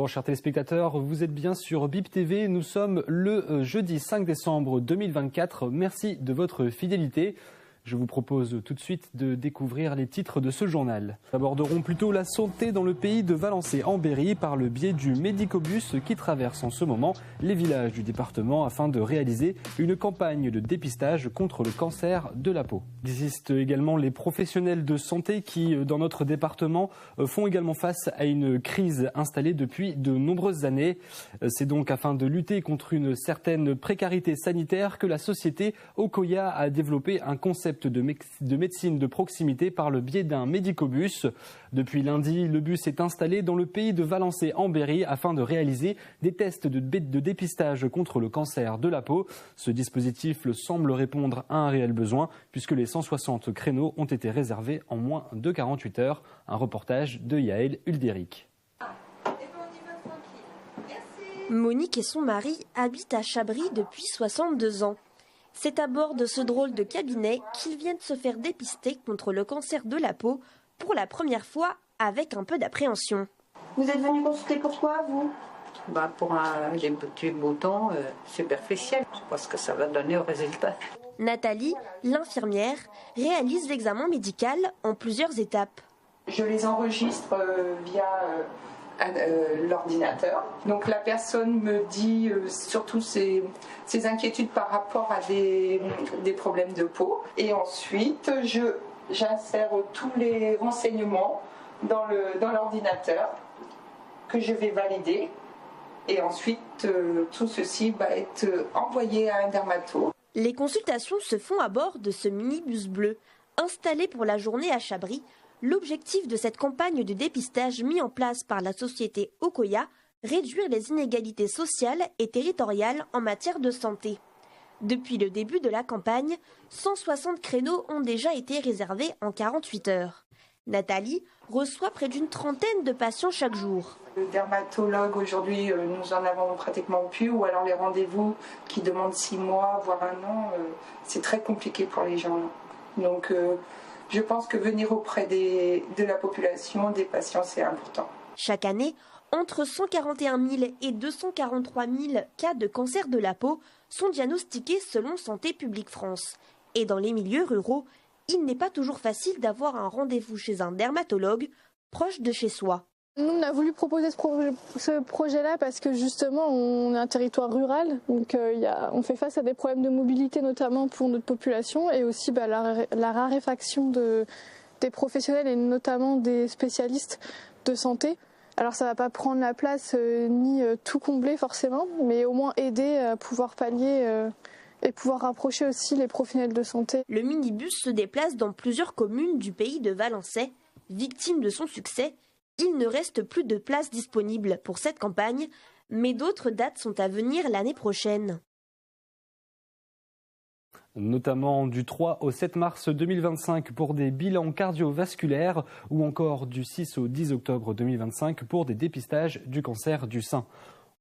Bonjour chers téléspectateurs, vous êtes bien sur BIP TV, nous sommes le jeudi 5 décembre 2024, merci de votre fidélité. Je vous propose tout de suite de découvrir les titres de ce journal. Nous aborderons plutôt la santé dans le pays de Valençay-en-Berry par le biais du Médicobus qui traverse en ce moment les villages du département afin de réaliser une campagne de dépistage contre le cancer de la peau. Il existe également les professionnels de santé qui, dans notre département, font également face à une crise installée depuis de nombreuses années. C'est donc afin de lutter contre une certaine précarité sanitaire que la société Okoya a développé un concept de médecine de proximité par le biais d'un médicobus. Depuis lundi, le bus est installé dans le pays de Valençay-en-Berry afin de réaliser des tests de dépistage contre le cancer de la peau. Ce dispositif semble répondre à un réel besoin puisque les 160 créneaux ont été réservés en moins de 48 heures. Un reportage de Yaël Uldéric. Monique et son mari habitent à Chabry depuis 62 ans. C'est à bord de ce drôle de cabinet qu'ils viennent se faire dépister contre le cancer de la peau pour la première fois avec un peu d'appréhension. Vous êtes venu consulter pourquoi, vous ? Pour les petits boutons superficiels, parce que ça va donner au résultat. Nathalie, l'infirmière, réalise l'examen médical en plusieurs étapes. Je les enregistre via l'ordinateur. Donc la personne me dit surtout ses inquiétudes par rapport à des problèmes de peau. Et ensuite, j'insère tous les renseignements dans l'ordinateur que je vais valider. Et ensuite, tout ceci va être envoyé à un dermato. Les consultations se font à bord de ce minibus bleu. Installé pour la journée à Chabry, l'objectif de cette campagne de dépistage mise en place par la société Okoya, réduire les inégalités sociales et territoriales en matière de santé. Depuis le début de la campagne, 160 créneaux ont déjà été réservés en 48 heures. Nathalie reçoit près d'une trentaine de patients chaque jour. Le dermatologue, aujourd'hui, nous en avons pratiquement plus, ou alors les rendez-vous qui demandent 6 mois, voire 1 an, c'est très compliqué pour les gens. Donc, je pense que venir auprès de la population, des patients, c'est important. Chaque année, entre 141 000 et 243 000 cas de cancer de la peau sont diagnostiqués selon Santé publique France. Et dans les milieux ruraux, il n'est pas toujours facile d'avoir un rendez-vous chez un dermatologue proche de chez soi. Nous, on a voulu proposer ce projet-là parce que justement, on est un territoire rural, donc on fait face à des problèmes de mobilité notamment pour notre population et aussi la raréfaction des professionnels et notamment des spécialistes de santé. Alors ça ne va pas prendre la place ni tout combler forcément, mais au moins aider à pouvoir pallier et pouvoir rapprocher aussi les professionnels de santé. Le minibus se déplace dans plusieurs communes du pays de Valençay. Victime de son succès, il ne reste plus de places disponibles pour cette campagne, mais d'autres dates sont à venir l'année prochaine. Notamment du 3 au 7 mars 2025 pour des bilans cardiovasculaires ou encore du 6 au 10 octobre 2025 pour des dépistages du cancer du sein.